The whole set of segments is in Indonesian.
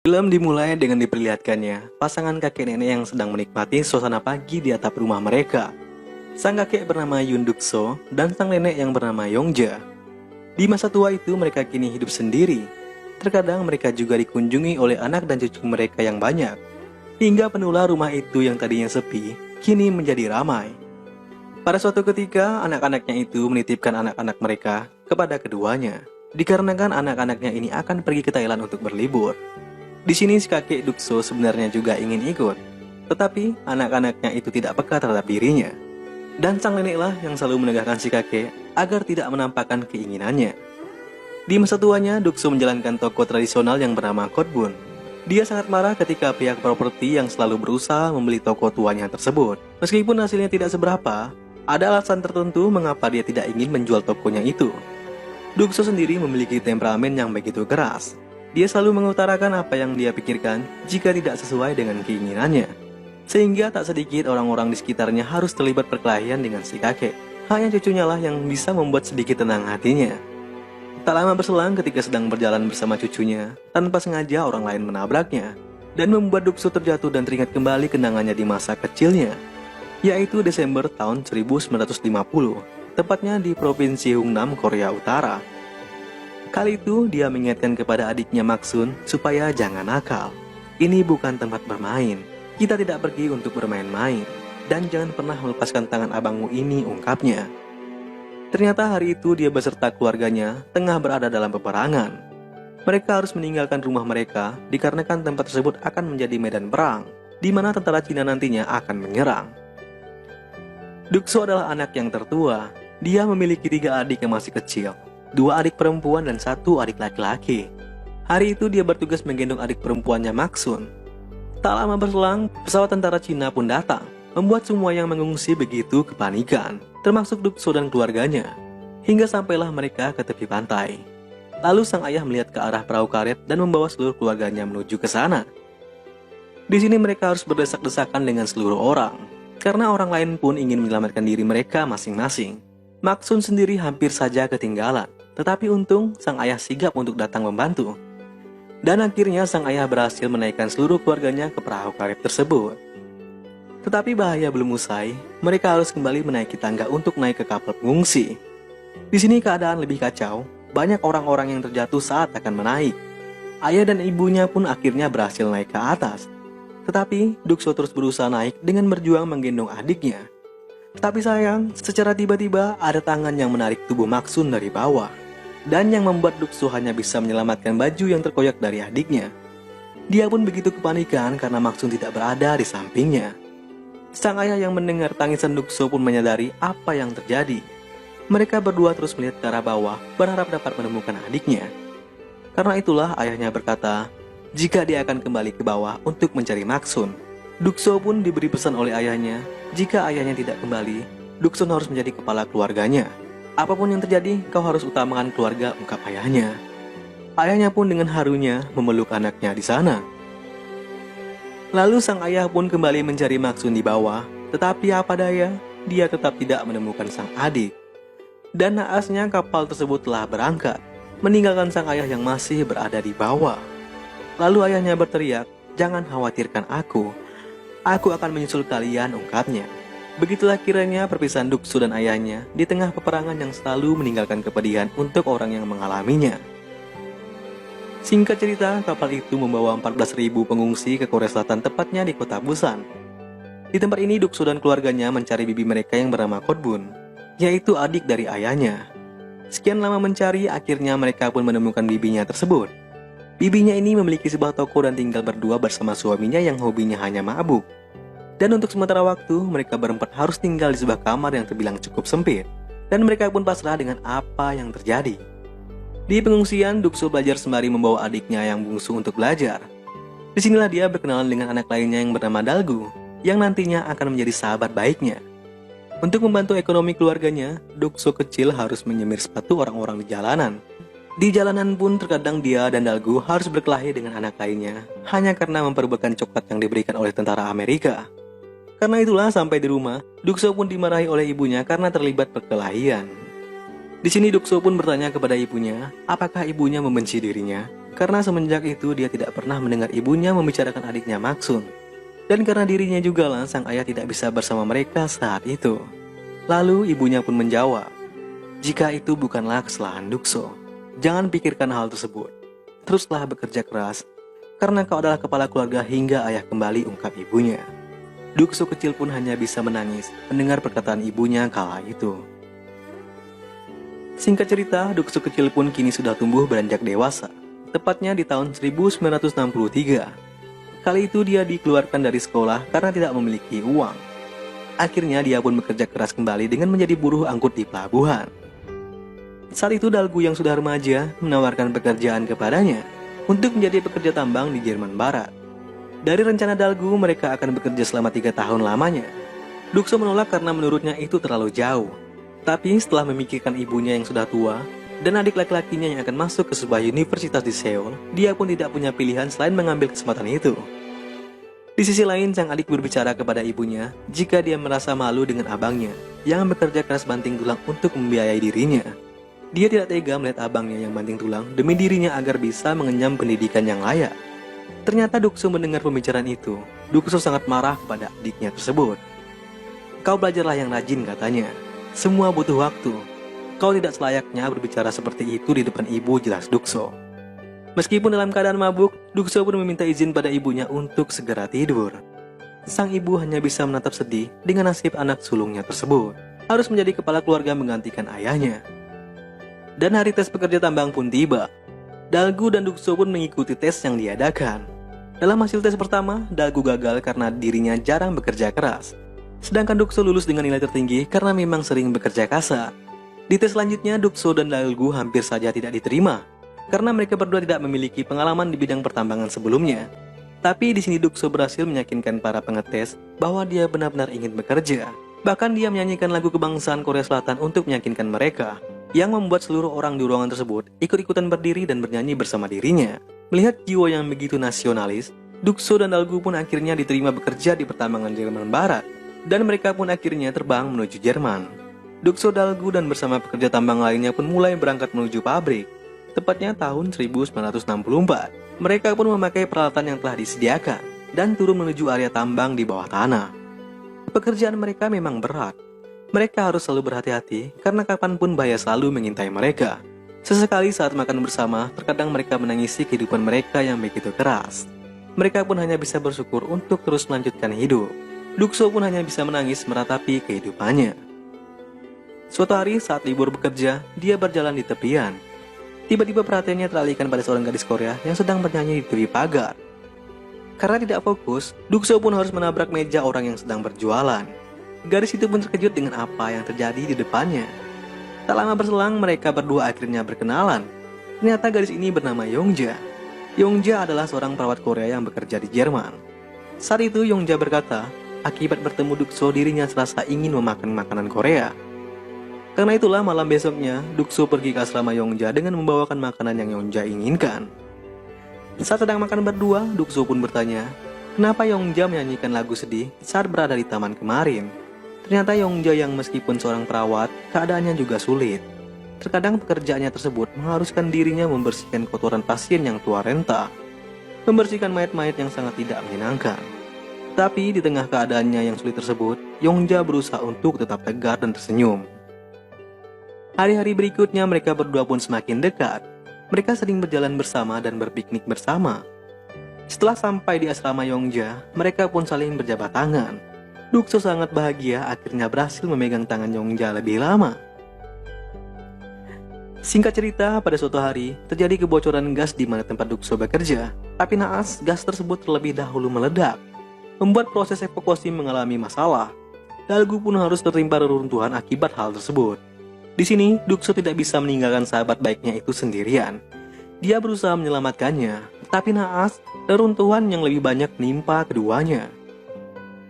Film dimulai dengan diperlihatkannya pasangan kakek nenek yang sedang menikmati suasana pagi di atap rumah mereka. Sang kakek bernama Yoon Duk-so dan sang nenek yang bernama Yongja. Di masa tua itu mereka kini hidup sendiri. Terkadang mereka juga dikunjungi oleh anak dan cucu mereka yang banyak. Hingga penular rumah itu yang tadinya sepi, kini menjadi ramai. Pada suatu ketika, anak-anaknya itu menitipkan anak-anak mereka kepada keduanya. Dikarenakan anak-anaknya ini akan pergi ke Thailand untuk berlibur. Di sini si kakek Dukso sebenarnya juga ingin ikut, tetapi anak-anaknya itu tidak peka terhadap dirinya. Dan sang neneklah yang selalu menegahkan si kakek agar tidak menampakkan keinginannya. Di masa tuanya, Dukso menjalankan toko tradisional yang bernama Kotbun. Dia sangat marah ketika pihak properti yang selalu berusaha membeli toko tuanya tersebut. Meskipun hasilnya tidak seberapa, ada alasan tertentu mengapa dia tidak ingin menjual tokonya itu. Dukso sendiri memiliki temperamen yang begitu keras. Dia selalu mengutarakan apa yang dia pikirkan jika tidak sesuai dengan keinginannya. Sehingga tak sedikit orang-orang di sekitarnya harus terlibat perkelahian dengan si kakek. Hanya cucunya lah yang bisa membuat sedikit tenang hatinya. Tak lama berselang ketika sedang berjalan bersama cucunya, tanpa sengaja orang lain menabraknya, dan membuat Dukso terjatuh dan teringat kembali kenangannya di masa kecilnya, yaitu Desember tahun 1950, tepatnya di Provinsi Hungnam, Korea Utara. Kali itu dia mengingatkan kepada adiknya Maksun supaya jangan nakal. Ini bukan tempat bermain. Kita tidak pergi untuk bermain-main. Dan jangan pernah melepaskan tangan abangmu ini, ungkapnya. Ternyata hari itu dia beserta keluarganya tengah berada dalam peperangan. Mereka harus meninggalkan rumah mereka dikarenakan tempat tersebut akan menjadi medan perang, di mana tentara Cina nantinya akan menyerang. Dukso adalah anak yang tertua. Dia memiliki 3 adik yang masih kecil. 2 adik perempuan dan 1 adik laki-laki. Hari itu dia bertugas menggendong adik perempuannya Maksun. Tak lama berselang, pesawat tentara Cina pun datang, membuat semua yang mengungsi begitu kepanikan, termasuk Dukso dan keluarganya, hingga sampailah mereka ke tepi pantai. Lalu sang ayah melihat ke arah perahu karet dan membawa seluruh keluarganya menuju ke sana. Di sini mereka harus berdesak-desakan dengan seluruh orang, karena orang lain pun ingin menyelamatkan diri mereka masing-masing. Maksun sendiri hampir saja ketinggalan. Tetapi untung, sang ayah sigap untuk datang membantu. Dan akhirnya sang ayah berhasil menaikkan seluruh keluarganya ke perahu karet tersebut. Tetapi bahaya belum usai, mereka harus kembali menaiki tangga untuk naik ke kapal pengungsi. Di sini keadaan lebih kacau, banyak orang-orang yang terjatuh saat akan menaik. Ayah dan ibunya pun akhirnya berhasil naik ke atas. Tetapi Dukso terus berusaha naik dengan berjuang menggendong adiknya. Tapi sayang, secara tiba-tiba ada tangan yang menarik tubuh Maksun dari bawah. Dan yang membuat Dukso hanya bisa menyelamatkan baju yang terkoyak dari adiknya. Dia pun begitu kepanikan karena Maksun tidak berada di sampingnya. Sang ayah yang mendengar tangisan Dukso pun menyadari apa yang terjadi. Mereka berdua terus melihat ke arah bawah, berharap dapat menemukan adiknya. Karena itulah ayahnya berkata, jika dia akan kembali ke bawah untuk mencari Maksun. Dukso pun diberi pesan oleh ayahnya, jika ayahnya tidak kembali, Dukso harus menjadi kepala keluarganya. Apapun yang terjadi, kau harus utamakan keluarga, ungkap ayahnya. Ayahnya pun dengan harunya memeluk anaknya di sana. Lalu sang ayah pun kembali mencari Maksun di bawah, tetapi apa daya, dia tetap tidak menemukan sang adik. Dan naasnya kapal tersebut telah berangkat, meninggalkan sang ayah yang masih berada di bawah. Lalu ayahnya berteriak, jangan khawatirkan aku akan menyusul kalian, ungkapnya. Begitulah kiranya perpisahan Dukso dan ayahnya di tengah peperangan yang selalu meninggalkan kepedihan untuk orang yang mengalaminya. Singkat cerita, kapal itu membawa 14.000 pengungsi ke Korea Selatan, tepatnya di kota Busan. Di tempat ini Dukso dan keluarganya mencari bibi mereka yang bernama Kotbun, yaitu adik dari ayahnya. Sekian lama mencari, akhirnya mereka pun menemukan bibinya tersebut. Bibinya ini memiliki sebuah toko dan tinggal berdua bersama suaminya yang hobinya hanya mabuk. Dan untuk sementara waktu, mereka berempat harus tinggal di sebuah kamar yang terbilang cukup sempit. Dan mereka pun pasrah dengan apa yang terjadi. Di pengungsian, Dukso belajar sembari membawa adiknya yang bungsu untuk belajar. Disinilah dia berkenalan dengan anak lainnya yang bernama Dalgu, yang nantinya akan menjadi sahabat baiknya. Untuk membantu ekonomi keluarganya, Dukso kecil harus menyemir sepatu orang-orang di jalanan. Di jalanan pun terkadang dia dan Dalgu harus berkelahi dengan anak lainnya, hanya karena memperebutkan coklat yang diberikan oleh tentara Amerika. Karena itulah sampai di rumah, Dukso pun dimarahi oleh ibunya karena terlibat perkelahian. Di sini Dukso pun bertanya kepada ibunya, apakah ibunya membenci dirinya? Karena semenjak itu dia tidak pernah mendengar ibunya membicarakan adiknya Maksun. Dan karena dirinya juga lah sang ayah tidak bisa bersama mereka saat itu. Lalu ibunya pun menjawab, "Jika itu bukanlah kesalahan Dukso, jangan pikirkan hal tersebut. Teruslah bekerja keras, karena kau adalah kepala keluarga hingga ayah kembali," ungkap ibunya. Dukso kecil pun hanya bisa menangis mendengar perkataan ibunya kala itu. Singkat cerita, Dukso kecil pun kini sudah tumbuh beranjak dewasa, tepatnya di tahun 1963. Kali itu dia dikeluarkan dari sekolah karena tidak memiliki uang. Akhirnya dia pun bekerja keras kembali dengan menjadi buruh angkut di pelabuhan. Saat itu Dalgu yang sudah remaja menawarkan pekerjaan kepadanya untuk menjadi pekerja tambang di Jerman Barat. Dari rencana Dalgu, mereka akan bekerja selama 3 tahun lamanya. Dukso menolak karena menurutnya itu terlalu jauh. Tapi setelah memikirkan ibunya yang sudah tua dan adik laki-lakinya yang akan masuk ke sebuah universitas di Seoul, dia pun tidak punya pilihan selain mengambil kesempatan itu. Di sisi lain, sang adik berbicara kepada ibunya jika dia merasa malu dengan abangnya yang bekerja keras banting tulang untuk membiayai dirinya. Dia tidak tega melihat abangnya yang banting tulang demi dirinya agar bisa mengenyam pendidikan yang layak. Ternyata Dukso mendengar pembicaraan itu. Dukso sangat marah kepada adiknya tersebut. "Kau belajarlah yang rajin," katanya. "Semua butuh waktu. Kau tidak selayaknya berbicara seperti itu di depan ibu," jelas Dukso. Meskipun dalam keadaan mabuk, Dukso pun meminta izin pada ibunya untuk segera tidur. Sang ibu hanya bisa menatap sedih dengan nasib anak sulungnya tersebut, harus menjadi kepala keluarga menggantikan ayahnya. Dan hari tes pekerja tambang pun tiba. Dalgu dan Dukso pun mengikuti tes yang diadakan. Dalam hasil tes pertama, Dalgu gagal karena dirinya jarang bekerja keras. Sedangkan Dukso lulus dengan nilai tertinggi karena memang sering bekerja kasar. Di tes selanjutnya, Dukso dan Dalgu hampir saja tidak diterima karena mereka berdua tidak memiliki pengalaman di bidang pertambangan sebelumnya. Tapi di sini Dukso berhasil meyakinkan para pengetes bahwa dia benar-benar ingin bekerja. Bahkan dia menyanyikan lagu kebangsaan Korea Selatan untuk meyakinkan mereka, yang membuat seluruh orang di ruangan tersebut ikut-ikutan berdiri dan bernyanyi bersama dirinya. Melihat jiwa yang begitu nasionalis, Dukso dan Dalgu pun akhirnya diterima bekerja di pertambangan Jerman Barat, dan mereka pun akhirnya terbang menuju Jerman. Dukso, Dalgu, dan bersama pekerja tambang lainnya pun mulai berangkat menuju pabrik. Tepatnya tahun 1964, mereka pun memakai peralatan yang telah disediakan dan turun menuju area tambang di bawah tanah. Pekerjaan mereka memang berat. Mereka harus selalu berhati-hati karena kapanpun bahaya selalu mengintai mereka. Sesekali saat makan bersama, terkadang mereka menangisi kehidupan mereka yang begitu keras. Mereka pun hanya bisa bersyukur untuk terus melanjutkan hidup. Dukso pun hanya bisa menangis meratapi kehidupannya. Suatu hari saat libur bekerja, dia berjalan di tepian. Tiba-tiba perhatiannya teralihkan pada seorang gadis Korea yang sedang bernyanyi di tepi pagar. Karena tidak fokus, Dukso pun harus menabrak meja orang yang sedang berjualan. Gadis itu pun terkejut dengan apa yang terjadi di depannya. Tak lama berselang, mereka berdua akhirnya berkenalan. Ternyata gadis ini bernama Yongja. Yongja adalah seorang perawat Korea yang bekerja di Jerman. Saat itu Yongja berkata, akibat bertemu Dukso dirinya serasa ingin memakan makanan Korea. Karena itulah malam besoknya, Dukso pergi ke asrama Yongja dengan membawakan makanan yang Yongja inginkan. Saat sedang makan berdua, Dukso pun bertanya, kenapa Yongja menyanyikan lagu sedih saat berada di taman kemarin. Ternyata Yongja yang meskipun seorang perawat, keadaannya juga sulit. Terkadang pekerjaannya tersebut mengharuskan dirinya membersihkan kotoran pasien yang tua renta, membersihkan mayat-mayat yang sangat tidak menyenangkan. Tapi di tengah keadaannya yang sulit tersebut, Yongja berusaha untuk tetap tegar dan tersenyum. Hari-hari berikutnya mereka berdua pun semakin dekat. Mereka sering berjalan bersama dan berpiknik bersama. Setelah sampai di asrama Yongja, mereka pun saling berjabat tangan. Dukso sangat bahagia akhirnya berhasil memegang tangan Yongja lebih lama. Singkat cerita, pada suatu hari terjadi kebocoran gas di mana tempat Dukso bekerja. Tapi naas, gas tersebut terlebih dahulu meledak, membuat proses evakuasi mengalami masalah. Dalgu pun harus tertimpa reruntuhan akibat hal tersebut. Di sini, Dukso tidak bisa meninggalkan sahabat baiknya itu sendirian. Dia berusaha menyelamatkannya, tapi naas, reruntuhan yang lebih banyak menimpa keduanya.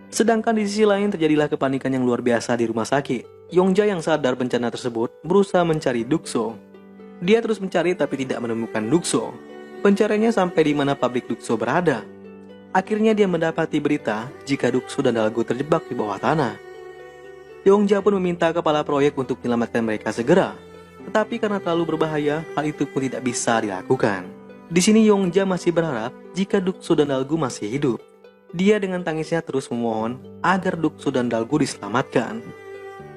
Sedangkan di sisi lain terjadilah kepanikan yang luar biasa di rumah sakit. Yongja yang sadar bencana tersebut berusaha mencari Dukso. Dia terus mencari tapi tidak menemukan Dukso. Pencariannya sampai di mana pabrik Dukso berada. Akhirnya dia mendapati berita jika Dukso dan Dalgu terjebak di bawah tanah. Yongja pun meminta kepala proyek untuk menyelamatkan mereka segera. Tetapi karena terlalu berbahaya, hal itu pun tidak bisa dilakukan. Di sini Yongja masih berharap jika Dukso dan Dalgu masih hidup. Dia dengan tangisnya terus memohon agar Dukso dan Dalgu diselamatkan.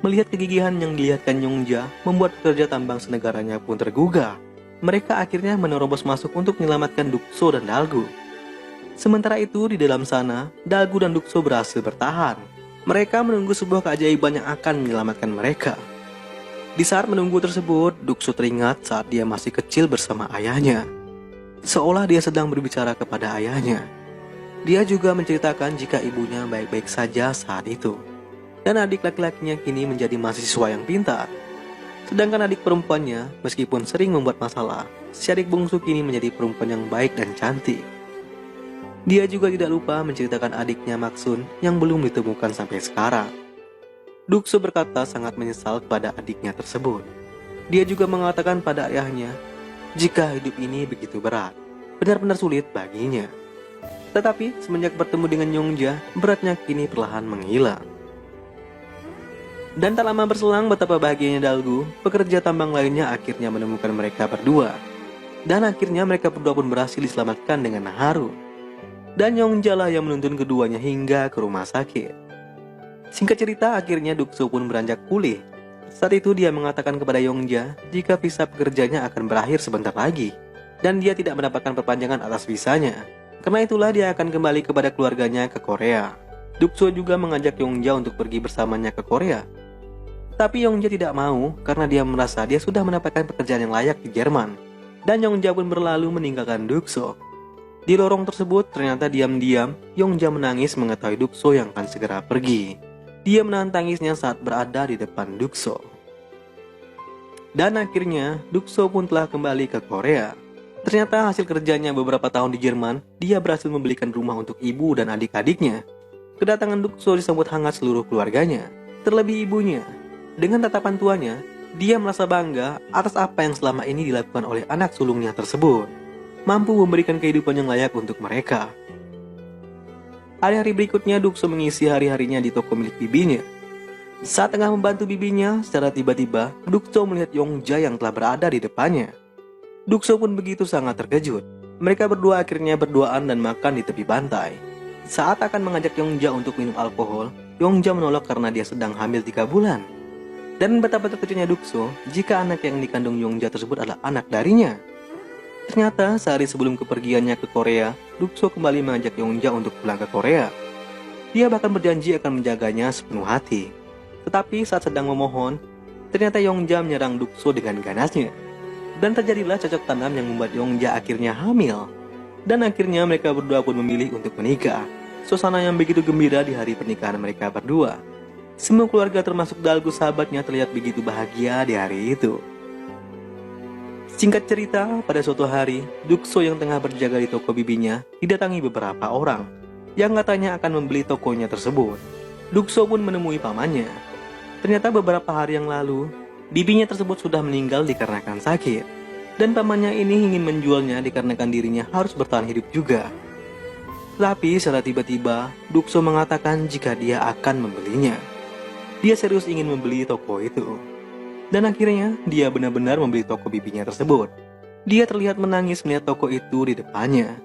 Melihat kegigihan yang dilihatkan Yongja membuat pekerja tambang senegaranya pun tergugah. Mereka akhirnya menerobos masuk untuk menyelamatkan Dukso dan Dalgu. Sementara itu di dalam sana, Dalgu dan Dukso berhasil bertahan. Mereka menunggu sebuah keajaiban yang akan menyelamatkan mereka. Di saat menunggu tersebut, Dukso teringat saat dia masih kecil bersama ayahnya. Seolah dia sedang berbicara kepada ayahnya. Dia juga menceritakan jika ibunya baik-baik saja saat itu. Dan adik laki-lakinya kini menjadi mahasiswa yang pintar. Sedangkan adik perempuannya, meskipun sering membuat masalah, si adik bungsu kini menjadi perempuan yang baik dan cantik. Dia juga tidak lupa menceritakan adiknya Maksun yang belum ditemukan sampai sekarang. Dukso berkata sangat menyesal kepada adiknya tersebut. Dia juga mengatakan pada ayahnya, jika hidup ini begitu berat, benar-benar sulit baginya. Tetapi semenjak bertemu dengan Yongja, beratnya kini perlahan menghilang. Dan tak lama berselang betapa bahagianya Dalgu, pekerja tambang lainnya akhirnya menemukan mereka berdua. Dan akhirnya mereka berdua pun berhasil diselamatkan dengan haru. Dan Yongja lah yang menuntun keduanya hingga ke rumah sakit. Singkat cerita, akhirnya Dukso pun beranjak pulih. Saat itu dia mengatakan kepada Yongja jika visa pekerjanya akan berakhir sebentar lagi. Dan dia tidak mendapatkan perpanjangan atas visanya. Karena itulah dia akan kembali kepada keluarganya ke Korea. Dukso juga mengajak Yongja untuk pergi bersamanya ke Korea. Tapi Yongja tidak mau karena dia merasa dia sudah mendapatkan pekerjaan yang layak di Jerman. Dan Yongja pun berlalu meninggalkan Dukso. Di lorong tersebut ternyata diam-diam Yongja menangis mengetahui Dukso yang akan segera pergi. Dia menahan tangisnya saat berada di depan Dukso. Dan akhirnya Dukso pun telah kembali ke Korea. Ternyata hasil kerjanya beberapa tahun di Jerman, dia berhasil membelikan rumah untuk ibu dan adik-adiknya. Kedatangan Dukso disambut hangat seluruh keluarganya, terlebih ibunya. Dengan tatapan tuanya, dia merasa bangga atas apa yang selama ini dilakukan oleh anak sulungnya tersebut. Mampu memberikan kehidupan yang layak untuk mereka. Hari-hari berikutnya Dukso mengisi hari-harinya di toko milik bibinya. Saat tengah membantu bibinya, secara tiba-tiba Dukso melihat Yongja yang telah berada di depannya. Dukso pun begitu sangat terkejut. Mereka berdua akhirnya berduaan dan makan di tepi pantai. Saat akan mengajak Yongja untuk minum alkohol, Yongja menolak karena dia sedang hamil 3 bulan. Dan betapa terkejutnya Dukso jika anak yang dikandung Yongja tersebut adalah anak darinya. Ternyata sehari sebelum kepergiannya ke Korea, Dukso kembali mengajak Yongja untuk pulang ke Korea. Dia bahkan berjanji akan menjaganya sepenuh hati. Tetapi saat sedang memohon, ternyata Yongja menyerang Dukso dengan ganasnya. Dan terjadilah cocok tanam yang membuat Yongja akhirnya hamil. Dan akhirnya mereka berdua pun memilih untuk menikah. Suasana yang begitu gembira di hari pernikahan mereka berdua. Semua keluarga termasuk Dalgu sahabatnya terlihat begitu bahagia di hari itu. Singkat cerita, pada suatu hari, Dukso yang tengah berjaga di toko bibinya didatangi beberapa orang yang katanya akan membeli tokonya tersebut. Dukso pun menemui pamannya. Ternyata beberapa hari yang lalu, bibinya tersebut sudah meninggal dikarenakan sakit. Dan pamannya ini ingin menjualnya dikarenakan dirinya harus bertahan hidup juga. Tapi secara tiba-tiba, Dukso mengatakan jika dia akan membelinya. Dia serius ingin membeli toko itu. Dan akhirnya dia benar-benar membeli toko bibinya tersebut. Dia terlihat menangis melihat toko itu di depannya.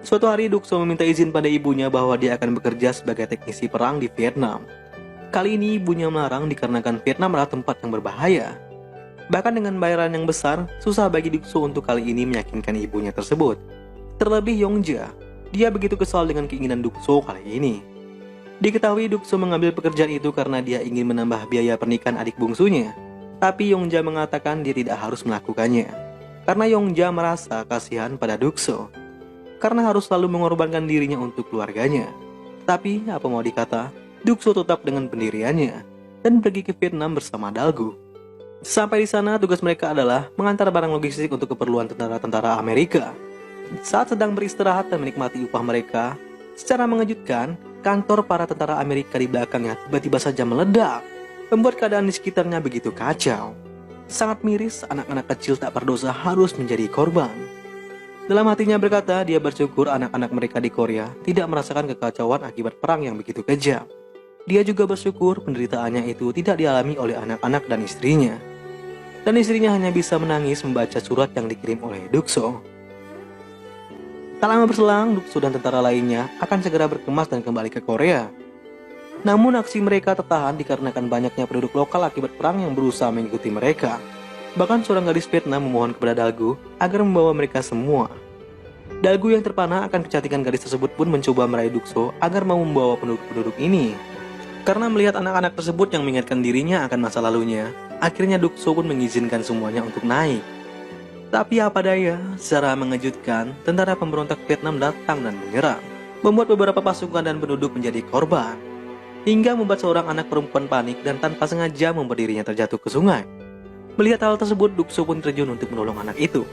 Suatu hari Dukso meminta izin pada ibunya bahwa dia akan bekerja sebagai teknisi perang di Vietnam. Kali ini ibunya melarang dikarenakan Vietnam adalah tempat yang berbahaya. Bahkan dengan bayaran yang besar, susah bagi Dukso untuk kali ini meyakinkan ibunya tersebut. Terlebih Yongja, dia begitu kesal dengan keinginan Dukso kali ini. Diketahui Dukso mengambil pekerjaan itu karena dia ingin menambah biaya pernikahan adik bungsunya. Tapi Yongja mengatakan dia tidak harus melakukannya. Karena Yongja merasa kasihan pada Dukso. Karena harus selalu mengorbankan dirinya untuk keluarganya. Tapi apa mau dikata, Dukso tetap dengan pendiriannya dan pergi ke Vietnam bersama Dalgu. Sampai di sana tugas mereka adalah mengantar barang logistik untuk keperluan tentara-tentara Amerika. Saat sedang beristirahat dan menikmati upah mereka, secara mengejutkan, kantor para tentara Amerika di belakangnya tiba-tiba saja meledak, membuat keadaan di sekitarnya begitu kacau. Sangat miris, anak-anak kecil tak berdosa harus menjadi korban. Dalam hatinya berkata, dia bersyukur anak-anak mereka di Korea tidak merasakan kekacauan akibat perang yang begitu kejam. Dia juga bersyukur penderitaannya itu tidak dialami oleh anak-anak dan istrinya. dan istrinya hanya bisa menangis membaca surat yang dikirim oleh Dukso. Tak lama berselang, Dukso dan tentara lainnya akan segera berkemas dan kembali ke Korea. Namun aksi mereka tertahan dikarenakan banyaknya penduduk lokal akibat perang yang berusaha mengikuti mereka. Bahkan seorang gadis Vietnam memohon kepada Daegu agar membawa mereka semua. Daegu yang terpana akan kecantikan gadis tersebut pun mencoba meraih Dukso agar mau membawa penduduk-penduduk ini. Karena melihat anak-anak tersebut yang mengingatkan dirinya akan masa lalunya, akhirnya Dukso pun mengizinkan semuanya untuk naik. Tapi apa daya, secara mengejutkan, tentara pemberontak Vietnam datang dan menyerang, membuat beberapa pasukan dan penduduk menjadi korban, hingga membuat seorang anak perempuan panik dan tanpa sengaja membuat dirinya terjatuh ke sungai. Melihat hal tersebut, Dukso pun terjun untuk menolong anak itu.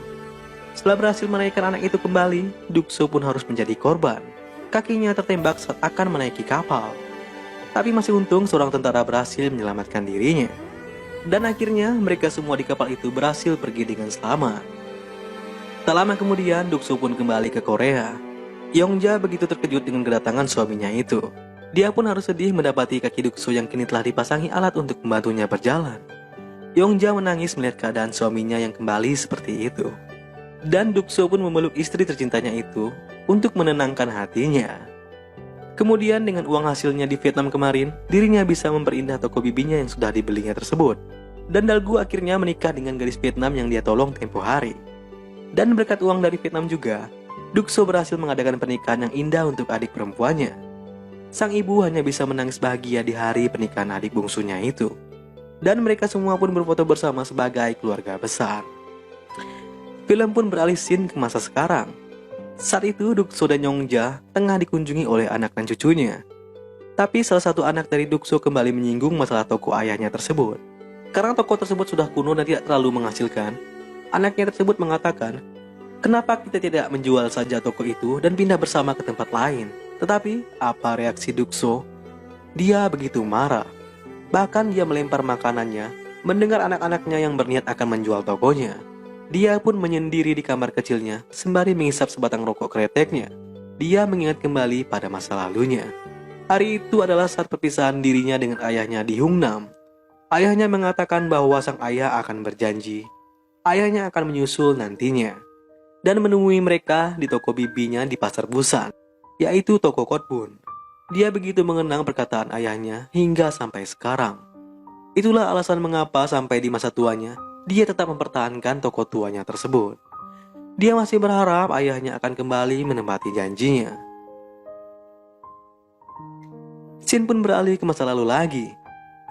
Setelah berhasil menaikkan anak itu kembali, Dukso pun harus menjadi korban. Kakinya tertembak saat akan menaiki kapal. Tapi masih untung seorang tentara berhasil menyelamatkan dirinya. Dan akhirnya mereka semua di kapal itu berhasil pergi dengan selamat. Tak lama kemudian Dukso pun kembali ke Korea. Yongja begitu terkejut dengan kedatangan suaminya itu. Dia pun harus sedih mendapati kaki Dukso yang kini telah dipasangi alat untuk membantunya berjalan. Yongja menangis melihat keadaan suaminya yang kembali seperti itu. Dan Dukso pun memeluk istri tercintanya itu untuk menenangkan hatinya. Kemudian dengan uang hasilnya di Vietnam kemarin, dirinya bisa memperindah toko bibinya yang sudah dibelinya tersebut. Dan Daegu akhirnya menikah dengan gadis Vietnam yang dia tolong tempo hari. Dan berkat uang dari Vietnam juga, Dukso berhasil mengadakan pernikahan yang indah untuk adik perempuannya. Sang ibu hanya bisa menangis bahagia di hari pernikahan adik bungsunya itu. Dan mereka semua pun berfoto bersama sebagai keluarga besar. Film pun beralih scene ke masa sekarang. Saat itu Dukso dan Yongja tengah dikunjungi oleh anak dan cucunya. Tapi salah satu anak dari Dukso kembali menyinggung masalah toko ayahnya tersebut. Karena toko tersebut sudah kuno dan tidak terlalu menghasilkan, anaknya tersebut mengatakan, "Kenapa kita tidak menjual saja toko itu dan pindah bersama ke tempat lain?" Tetapi apa reaksi Dukso? Dia begitu marah. Bahkan dia melempar makanannya mendengar anak-anaknya yang berniat akan menjual tokonya. Dia pun menyendiri di kamar kecilnya sembari mengisap sebatang rokok kreteknya. Dia mengingat kembali pada masa lalunya. Hari itu adalah saat perpisahan dirinya dengan ayahnya di Hungnam. Ayahnya mengatakan bahwa sang ayah akan berjanji. Ayahnya akan menyusul nantinya. Dan menemui mereka di toko bibinya di Pasar Busan, yaitu toko Kotbun. Dia begitu mengenang perkataan ayahnya hingga sampai sekarang. Itulah alasan mengapa sampai di masa tuanya, dia tetap mempertahankan toko tuanya tersebut. Dia masih berharap ayahnya akan kembali menepati janjinya. Scene pun beralih ke masa lalu lagi.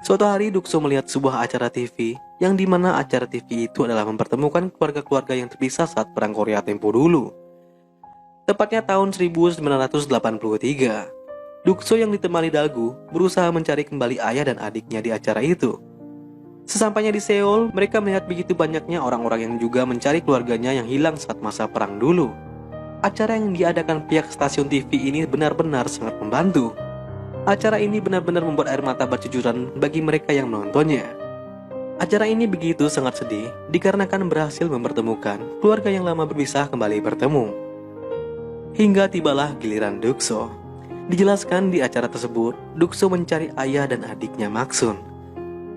Suatu hari Dukso melihat sebuah acara TV, yang dimana acara TV itu adalah mempertemukan keluarga-keluarga yang terpisah saat Perang Korea tempo dulu. Tepatnya tahun 1983. Dukso yang ditemani Daegu berusaha mencari kembali ayah dan adiknya di acara itu. Sesampainya di Seoul, mereka melihat begitu banyaknya orang-orang yang juga mencari keluarganya yang hilang saat masa perang dulu. Acara yang diadakan pihak stasiun TV ini benar-benar sangat membantu. Acara ini benar-benar membuat air mata bercucuran bagi mereka yang menontonnya. Acara ini begitu sangat sedih dikarenakan berhasil mempertemukan keluarga yang lama berpisah kembali bertemu. Hingga tibalah giliran Dukso. Dijelaskan di acara tersebut, Dukso mencari ayah dan adiknya Maksun.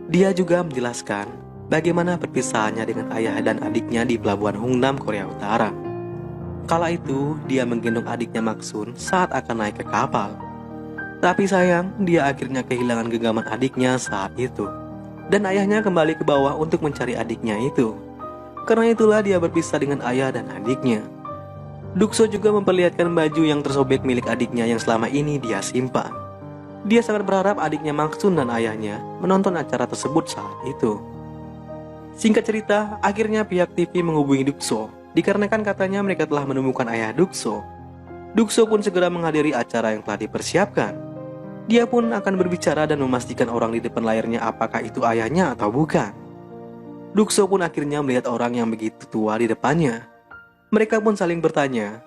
Dia juga menjelaskan bagaimana perpisahannya dengan ayah dan adiknya di pelabuhan Hungnam, Korea Utara. Kala itu, dia menggendong adiknya Maksun saat akan naik ke kapal. Tapi sayang, dia akhirnya kehilangan genggaman adiknya saat itu. Dan ayahnya kembali ke bawah untuk mencari adiknya itu. Karena itulah dia berpisah dengan ayah dan adiknya. Dukso juga memperlihatkan baju yang tersobek milik adiknya yang selama ini dia simpan. Dia sangat berharap adiknya Maksun dan ayahnya menonton acara tersebut saat itu. Singkat cerita, akhirnya pihak TV menghubungi Dukso, dikarenakan katanya mereka telah menemukan ayah Dukso. Dukso pun segera menghadiri acara yang telah dipersiapkan. Dia pun akan berbicara dan memastikan orang di depan layarnya apakah itu ayahnya atau bukan. Dukso pun akhirnya melihat orang yang begitu tua di depannya. Mereka pun saling bertanya.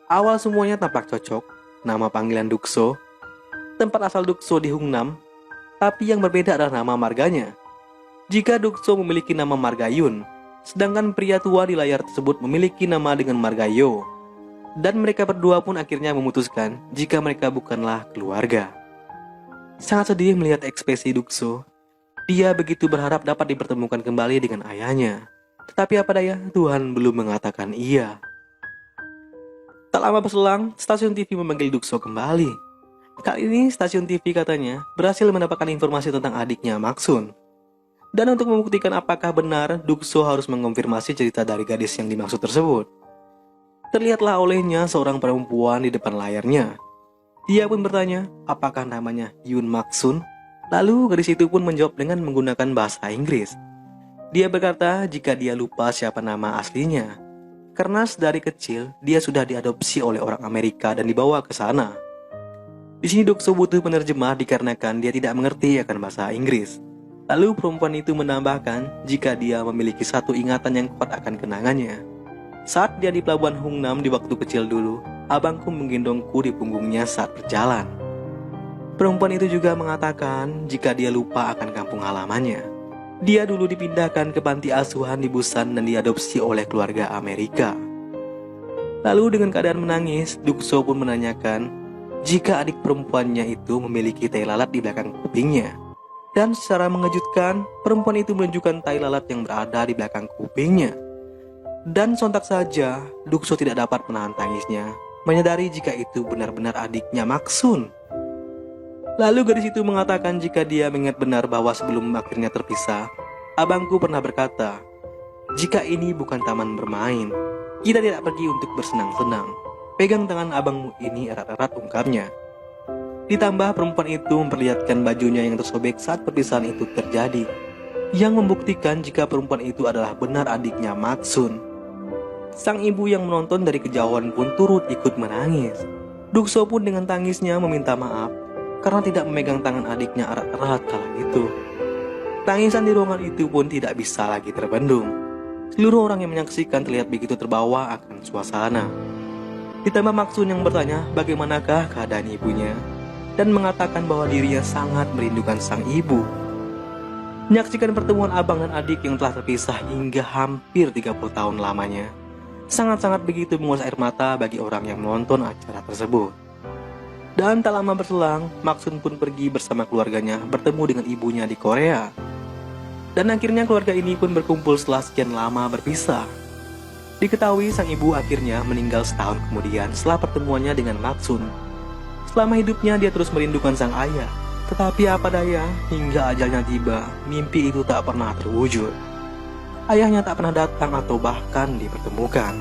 Awal semuanya tampak cocok, nama panggilan Dukso, tempat asal Dukso di Hungnam, tapi yang berbeda adalah nama marganya. Jika Dukso memiliki nama marga Yun, sedangkan pria tua di layar tersebut memiliki nama dengan marga Yo. Dan mereka berdua pun akhirnya memutuskan jika mereka bukanlah keluarga. Sangat sedih melihat ekspresi Dukso. Dia begitu berharap dapat dipertemukan kembali dengan ayahnya. Tetapi apa daya, Tuhan belum mengatakan iya. Tak lama berselang, stasiun TV memanggil Dukso kembali. Kali ini stasiun TV katanya berhasil mendapatkan informasi tentang adiknya Maksun. Dan untuk membuktikan apakah benar, Dukso harus mengonfirmasi cerita dari gadis yang dimaksud tersebut. Terlihatlah olehnya seorang perempuan di depan layarnya. Dia pun bertanya, apakah namanya Yun Maksun? Lalu gadis itu pun menjawab dengan menggunakan bahasa Inggris. Dia berkata jika dia lupa siapa nama aslinya. Karena sedari kecil, dia sudah diadopsi oleh orang Amerika dan dibawa ke sana. Di sini Dukso butuh penerjemah dikarenakan dia tidak mengerti akan bahasa Inggris. Lalu perempuan itu menambahkan jika dia memiliki satu ingatan yang kuat akan kenangannya. Saat dia di pelabuhan Hungnam di waktu kecil dulu, abangku menggendongku di punggungnya saat berjalan. Perempuan itu juga mengatakan jika dia lupa akan kampung halamannya. Dia dulu dipindahkan ke panti asuhan di Busan dan diadopsi oleh keluarga Amerika. Lalu dengan keadaan menangis, Dukso pun menanyakan jika adik perempuannya itu memiliki tai lalat di belakang kupingnya. Dan secara mengejutkan, perempuan itu menunjukkan tai lalat yang berada di belakang kupingnya. Dan sontak saja, Dukso tidak dapat menahan tangisnya, menyadari jika itu benar-benar adiknya Maksun. Lalu gadis itu mengatakan jika dia mengingat benar bahwa sebelum akhirnya terpisah, abangku pernah berkata, jika ini bukan taman bermain, kita tidak pergi untuk bersenang-senang. Pegang tangan abangmu ini erat-erat, ungkapnya. Ditambah perempuan itu memperlihatkan bajunya yang tersobek saat perpisahan itu terjadi, yang membuktikan jika perempuan itu adalah benar adiknya Maksun. Sang ibu yang menonton dari kejauhan pun turut ikut menangis. Dukso pun dengan tangisnya meminta maaf karena tidak memegang tangan adiknya erat-erat kala itu. Tangisan di ruangan itu pun tidak bisa lagi terbendung. Seluruh orang yang menyaksikan terlihat begitu terbawa akan suasana. Ditambah Maksun yang bertanya bagaimanakah keadaan ibunya, dan mengatakan bahwa dirinya sangat merindukan sang ibu. Menyaksikan pertemuan abang dan adik yang telah terpisah hingga hampir 30 tahun lamanya, sangat-sangat begitu menguras air mata bagi orang yang menonton acara tersebut. Dan tak lama berselang, Maksun pun pergi bersama keluarganya bertemu dengan ibunya di Korea. Dan akhirnya keluarga ini pun berkumpul setelah sekian lama berpisah. Diketahui sang ibu akhirnya meninggal setahun kemudian setelah pertemuannya dengan Maksun. Selama hidupnya dia terus merindukan sang ayah. Tetapi apa daya, hingga ajalnya tiba, mimpi itu tak pernah terwujud. Ayahnya tak pernah datang atau bahkan dipertemukan.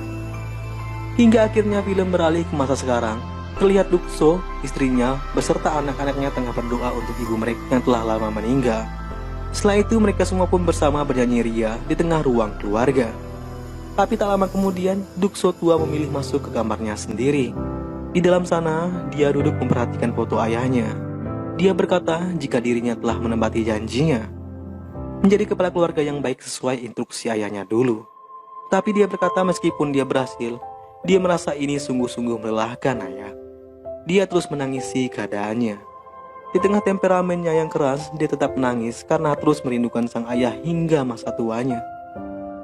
Hingga akhirnya film beralih ke masa sekarang. Terlihat Dukso, istrinya, beserta anak-anaknya tengah berdoa untuk ibu mereka yang telah lama meninggal. Setelah itu mereka semua pun bersama bernyanyi ria di tengah ruang keluarga. Tapi tak lama kemudian, Dukso tua memilih masuk ke kamarnya sendiri. Di dalam sana, dia duduk memperhatikan foto ayahnya. Dia berkata jika dirinya telah menepati janjinya menjadi kepala keluarga yang baik sesuai instruksi ayahnya dulu. Tapi dia berkata meskipun dia berhasil, dia merasa ini sungguh-sungguh melelahkan ayah. Dia terus menangisi keadaannya. Di tengah temperamennya yang keras, dia tetap menangis karena terus merindukan sang ayah hingga masa tuanya.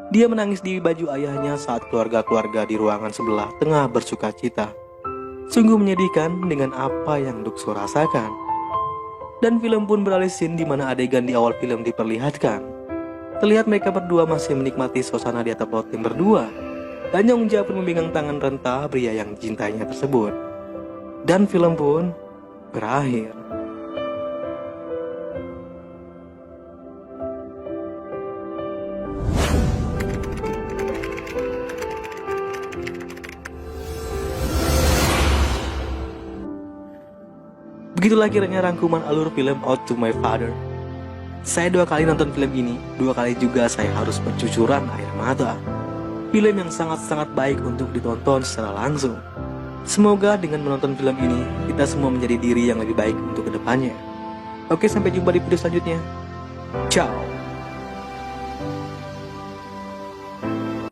Dia menangis di baju ayahnya saat keluarga-keluarga di ruangan sebelah tengah bersuka cita. Sungguh menyedihkan dengan apa yang Dukso rasakan. Dan film pun beralih scene di mana adegan di awal film diperlihatkan. Terlihat mereka berdua masih menikmati suasana di atap loteng berdua. Dan Yongja pun memegang tangan renta pria yang dicintainya tersebut. Dan film pun berakhir. Begitulah kiranya rangkuman alur film Ode to My Father. Saya 2 kali nonton film ini, 2 kali juga saya harus bercucuran air mata. Film yang sangat-sangat baik untuk ditonton secara langsung. Semoga dengan menonton film ini, kita semua menjadi diri yang lebih baik untuk kedepannya. Oke, sampai jumpa di video selanjutnya. Ciao.